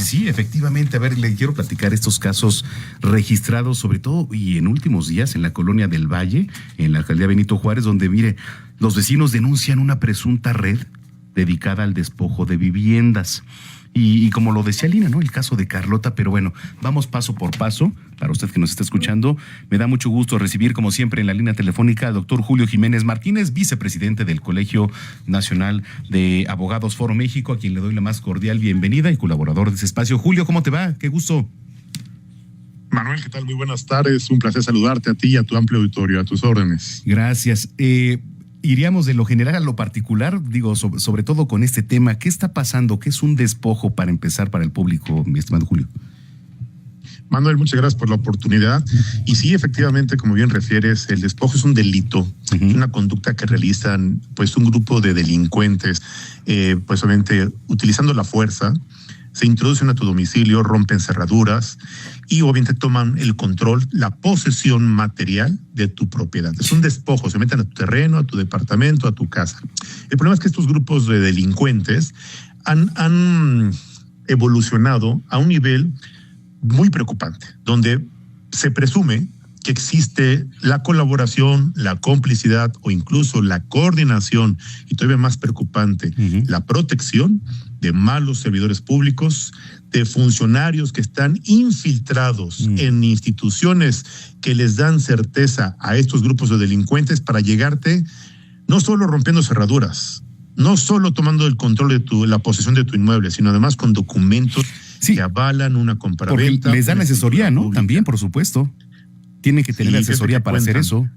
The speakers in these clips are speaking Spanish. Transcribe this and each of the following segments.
Sí, efectivamente. A ver, le quiero platicar estos casos registrados, sobre todo y en últimos días, en la colonia del Valle, en la alcaldía Benito Juárez, donde, mire, los vecinos denuncian una presunta red dedicada al despojo de viviendas. Y como lo decía Lina, ¿no? El caso de Carlota, pero bueno, vamos paso por paso. Para usted que nos está escuchando, me da mucho gusto recibir, como siempre, en la línea telefónica al doctor Julio Jiménez Martínez, vicepresidente del Colegio Nacional de Abogados Foro México, a quien le doy la más cordial bienvenida y colaborador de ese espacio. Julio, ¿cómo te va? Qué gusto. Manuel, ¿qué tal? Muy buenas tardes. Un placer saludarte a ti y a tu amplio auditorio, a tus órdenes. Gracias. Iríamos de lo general a lo particular, digo, sobre todo con este tema. ¿Qué está pasando? ¿Qué es un despojo para empezar para el público, mi estimado Julio? Manuel, muchas gracias por la oportunidad. Y sí, efectivamente, como bien refieres, el despojo es un delito, es una conducta que realizan pues un grupo de delincuentes, pues obviamente utilizando la fuerza. Se introducen a tu domicilio, rompen cerraduras y obviamente toman el control, la posesión material de tu propiedad. Es un despojo, se meten a tu terreno, a tu departamento, a tu casa. El problema es que estos grupos de delincuentes han evolucionado a un nivel muy preocupante, donde se presume que existe la colaboración, la complicidad o incluso la coordinación, y todavía más preocupante, la protección de malos servidores públicos, de funcionarios que están infiltrados en instituciones que les dan certeza a estos grupos de delincuentes para llegarte no solo rompiendo cerraduras, no solo tomando el control de la posesión de tu inmueble, sino además con documentos que avalan una compraventa. Porque les dan asesoría, ¿no? Pública. También, por supuesto. Tienen que tener asesoría para hacer eso.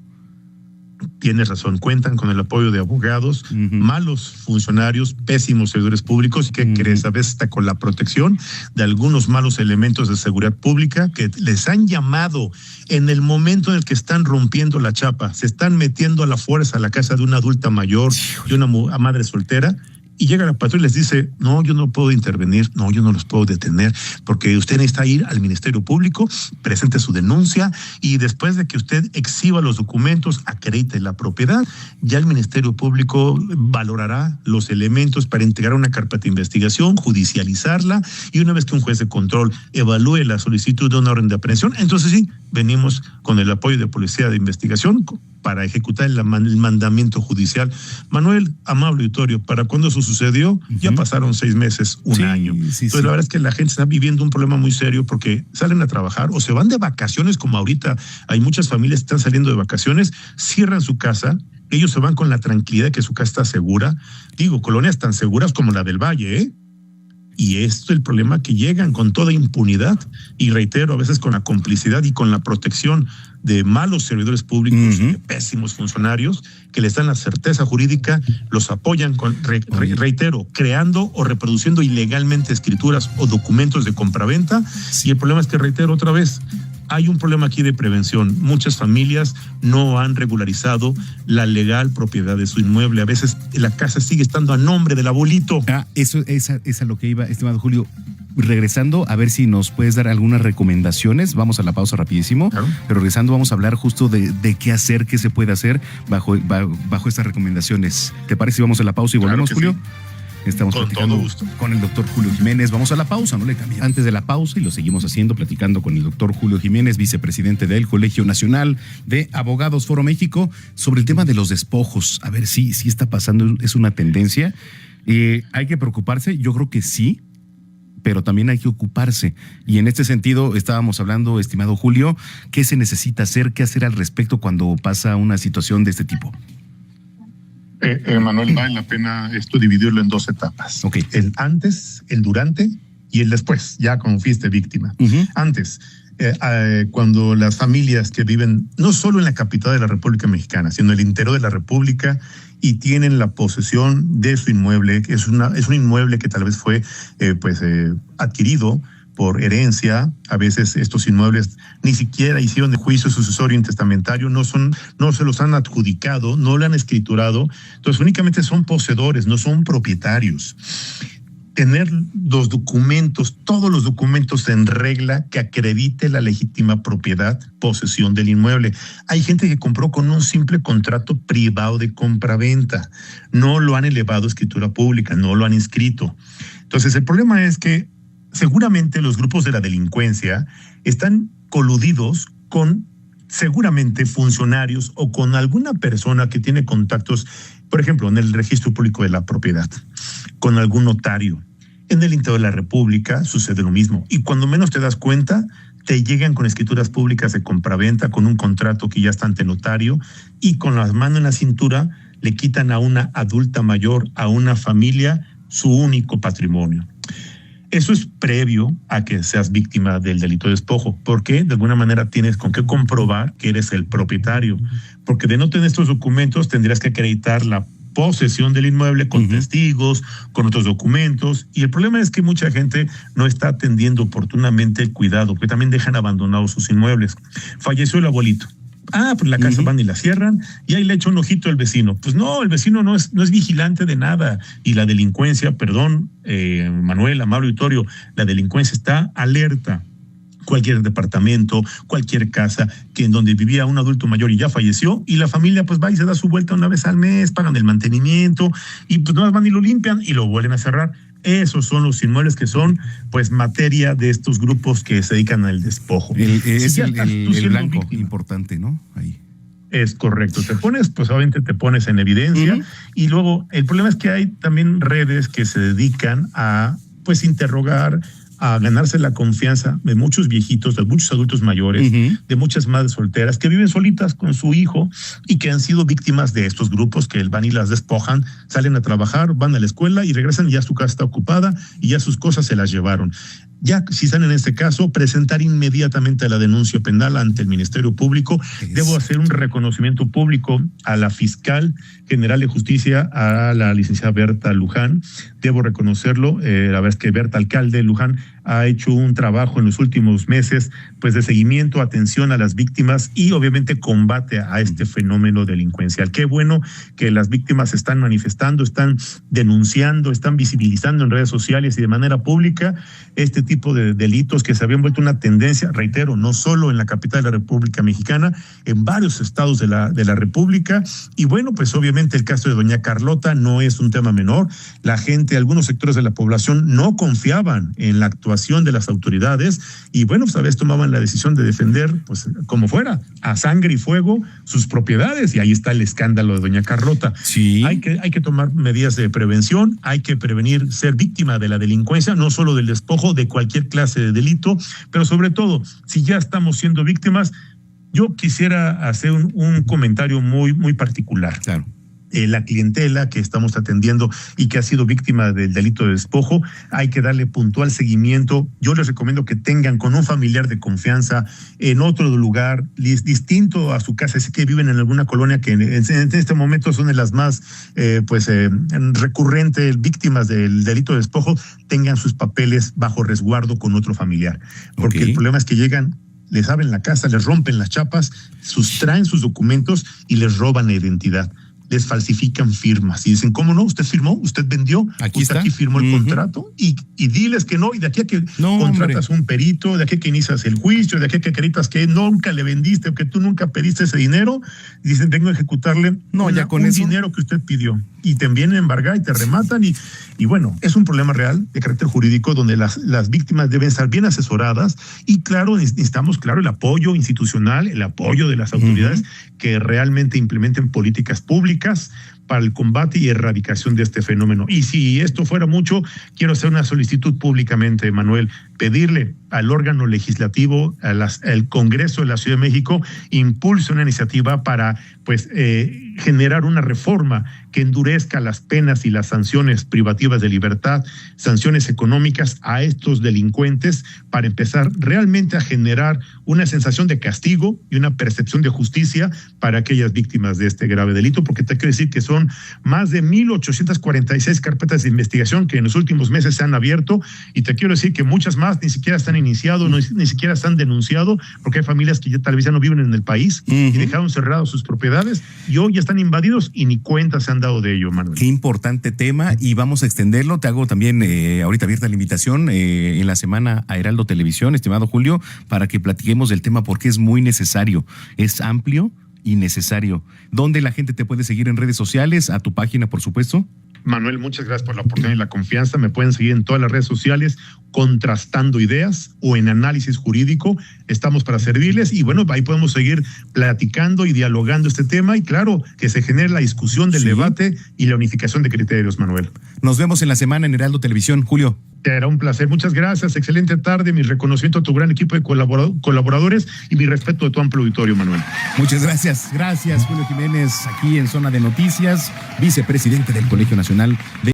Tienes razón, cuentan con el apoyo de abogados, malos funcionarios, pésimos servidores públicos, que crees, a veces hasta con la protección de algunos malos elementos de seguridad pública que les han llamado en el momento en el que están rompiendo la chapa, se están metiendo a la fuerza a la casa de una adulta mayor y una madre soltera. Y llega la patrulla y les dice, no, yo no puedo intervenir, no, yo no los puedo detener, porque usted necesita ir al Ministerio Público, presente su denuncia, y después de que usted exhiba los documentos, acredite la propiedad, ya el Ministerio Público valorará los elementos para integrar una carpeta de investigación, judicializarla, y una vez que un juez de control evalúe la solicitud de una orden de aprehensión, entonces sí, venimos con el apoyo de Policía de Investigación para ejecutar el mandamiento judicial. Manuel, amable auditorio, ¿para cuándo eso sucedió? Ya pasaron 6 meses, un año. Entonces la verdad es que la gente está viviendo un problema muy serio porque salen a trabajar o se van de vacaciones, como ahorita hay muchas familias que están saliendo de vacaciones, cierran su casa, ellos se van con la tranquilidad de que su casa está segura. Digo, colonias tan seguras como la del Valle, ¿eh? Y esto es el problema, que llegan con toda impunidad y reitero, a veces con la complicidad y con la protección de malos servidores públicos, de pésimos funcionarios que les dan la certeza jurídica, los apoyan con, reitero, creando o reproduciendo ilegalmente escrituras o documentos de compraventa. Y el problema es que, reitero otra vez, hay un problema aquí de prevención. Muchas familias no han regularizado la legal propiedad de su inmueble. A veces la casa sigue estando a nombre del abuelito. Eso es a lo que iba, estimado Julio. Regresando, a ver si nos puedes dar algunas recomendaciones. Vamos a la pausa rapidísimo. Claro. Pero regresando vamos a hablar justo de qué hacer, qué se puede hacer bajo estas recomendaciones. ¿Te parece si vamos a la pausa y volvemos, Julio? Sí. Estamos platicando con el doctor Julio Jiménez. Vamos a la pausa, no le cambiamos. Antes de la pausa, y lo seguimos haciendo, platicando con el doctor Julio Jiménez, vicepresidente del Colegio Nacional de Abogados Foro México, sobre el tema de los despojos. A ver si está pasando, es una tendencia. ¿Hay que preocuparse? Yo creo que sí, pero también hay que ocuparse. Y en este sentido estábamos hablando, estimado Julio, ¿qué se necesita hacer, qué hacer al respecto cuando pasa una situación de este tipo? Manuel, vale la pena esto dividirlo en 2 etapas. Okay. El antes, el durante y el después, ya como fuiste víctima. Antes, cuando las familias que viven no solo en la capital de la República Mexicana, sino en el interior de la República y tienen la posesión de su inmueble, que es un inmueble que tal vez fue adquirido por herencia. A veces estos inmuebles ni siquiera hicieron de juicio sucesorio intestamentario, no se los han adjudicado, no lo han escriturado, entonces únicamente son poseedores, no son propietarios. Tener los documentos, todos los documentos en regla que acredite la legítima propiedad, posesión del inmueble. Hay gente que compró con un simple contrato privado de compraventa, no lo han elevado a escritura pública, no lo han inscrito. Entonces el problema es que seguramente los grupos de la delincuencia están coludidos con seguramente funcionarios o con alguna persona que tiene contactos, por ejemplo, en el registro público de la propiedad, con algún notario. En el interior de la República sucede lo mismo. Y cuando menos te das cuenta, te llegan con escrituras públicas de compraventa, con un contrato que ya está ante notario, y con las manos en la cintura le quitan a una adulta mayor, a una familia, su único patrimonio. Eso es previo a que seas víctima del delito de despojo, porque de alguna manera tienes con qué comprobar que eres el propietario, porque de no tener estos documentos tendrías que acreditar la posesión del inmueble con testigos, con otros documentos, y el problema es que mucha gente no está atendiendo oportunamente el cuidado, porque también dejan abandonados sus inmuebles. Falleció el abuelito. Pues la casa van y la cierran, y ahí le echa un ojito al vecino. Pues no, el vecino no es vigilante de nada, y la delincuencia, perdón, Manuel, Amaro y Torio, la delincuencia está alerta. Cualquier departamento, cualquier casa que en donde vivía un adulto mayor y ya falleció, y la familia pues va y se da su vuelta una vez al mes, pagan el mantenimiento, y pues nada más van y lo limpian y lo vuelven a cerrar. Esos son los inmuebles que son pues materia de estos grupos que se dedican al despojo. Es el blanco víctima, importante, ¿no? Ahí. Es correcto, pues obviamente te pones en evidencia, y luego el problema es que hay también redes que se dedican a pues interrogar, a ganarse la confianza de muchos viejitos, de muchos adultos mayores, de muchas madres solteras que viven solitas con su hijo y que han sido víctimas de estos grupos que van y las despojan, salen a trabajar, van a la escuela y regresan y ya su casa está ocupada y ya sus cosas se las llevaron. Ya, si están en este caso, presentar inmediatamente la denuncia penal ante el Ministerio Público. Debo hacer un reconocimiento público a la fiscal general de justicia, a la licenciada Berta Luján. Debo reconocerlo, la verdad es que Berta, alcalde Luján, ha hecho un trabajo en los últimos meses pues de seguimiento, atención a las víctimas y obviamente combate a este fenómeno delincuencial. Qué bueno que las víctimas están manifestando, están denunciando, están visibilizando en redes sociales y de manera pública este tipo de delitos que se habían vuelto una tendencia, reitero, no solo en la capital de la República Mexicana, en varios estados de la República. Y bueno, pues obviamente el caso de doña Carlota no es un tema menor. La gente, algunos sectores de la población no confiaban en la actuación de las autoridades y bueno, pues a veces tomaban la decisión de defender, pues como fuera, a sangre y fuego sus propiedades, y ahí está el escándalo de doña Carlota. Sí. Hay que tomar medidas de prevención, hay que prevenir ser víctima de la delincuencia, no solo del despojo, de cualquier clase de delito, pero sobre todo, si ya estamos siendo víctimas, yo quisiera hacer un comentario muy, muy particular. Claro. La clientela que estamos atendiendo y que ha sido víctima del delito de despojo, hay que darle puntual seguimiento. Yo les recomiendo que tengan con un familiar de confianza en otro lugar distinto a su casa, si que viven en alguna colonia que en este momento son de las más recurrentes víctimas del delito de despojo, tengan sus papeles bajo resguardo con otro familiar. Porque el problema es que llegan, les abren la casa, les rompen las chapas, sustraen sus documentos y les roban la identidad. Les falsifican firmas y dicen, ¿cómo no? ¿Usted firmó? ¿Usted vendió? ¿Usted aquí firmó el contrato? Y diles que no, y de aquí a que contratas un perito, de aquí a que inicias el juicio, de aquí a que acreditas que nunca le vendiste o que tú nunca pediste ese dinero, dicen, vengo a ejecutarle un dinero que usted pidió. Y te vienen a embargar y te rematan y bueno, es un problema real de carácter jurídico donde las víctimas deben estar bien asesoradas y claro, necesitamos el apoyo institucional, el apoyo de las autoridades que realmente implementen políticas públicas para el combate y erradicación de este fenómeno. Y si esto fuera mucho, quiero hacer una solicitud públicamente, Manuel, pedirle al órgano legislativo, al Congreso de la Ciudad de México, impulse una iniciativa para generar una reforma que endurezca las penas y las sanciones privativas de libertad, sanciones económicas a estos delincuentes, para empezar realmente a generar una sensación de castigo y una percepción de justicia para aquellas víctimas de este grave delito, porque te quiero decir que son más de 1,846 carpetas de investigación que en los últimos meses se han abierto, y te quiero decir que muchas más ni siquiera están iniciado, ni siquiera están denunciado, porque hay familias que ya tal vez ya no viven en el país y dejaron cerradas sus propiedades y hoy ya están invadidos y ni cuenta se han dado de ello, Manuel. Qué importante tema, y vamos a extenderlo. Te hago también ahorita abierta la invitación en la semana a Heraldo Televisión, estimado Julio, para que platiquemos del tema porque es muy necesario, es amplio y necesario. ¿Dónde la gente te puede seguir en redes sociales? A tu página, por supuesto. Manuel, muchas gracias por la oportunidad y la confianza. Me pueden seguir en todas las redes sociales, Contrastando Ideas, o en Análisis Jurídico. Estamos para servirles y bueno, ahí podemos seguir platicando y dialogando este tema y claro, que se genere la discusión del debate y la unificación de criterios, Manuel. Nos vemos en la semana en Heraldo Televisión, Julio. Será un placer. Muchas gracias. Excelente tarde. Mi reconocimiento a tu gran equipo de colaboradores y mi respeto de tu amplio auditorio, Manuel. Muchas gracias. Gracias, Julio Jiménez, aquí en Zona de Noticias, vicepresidente del Colegio Nacional de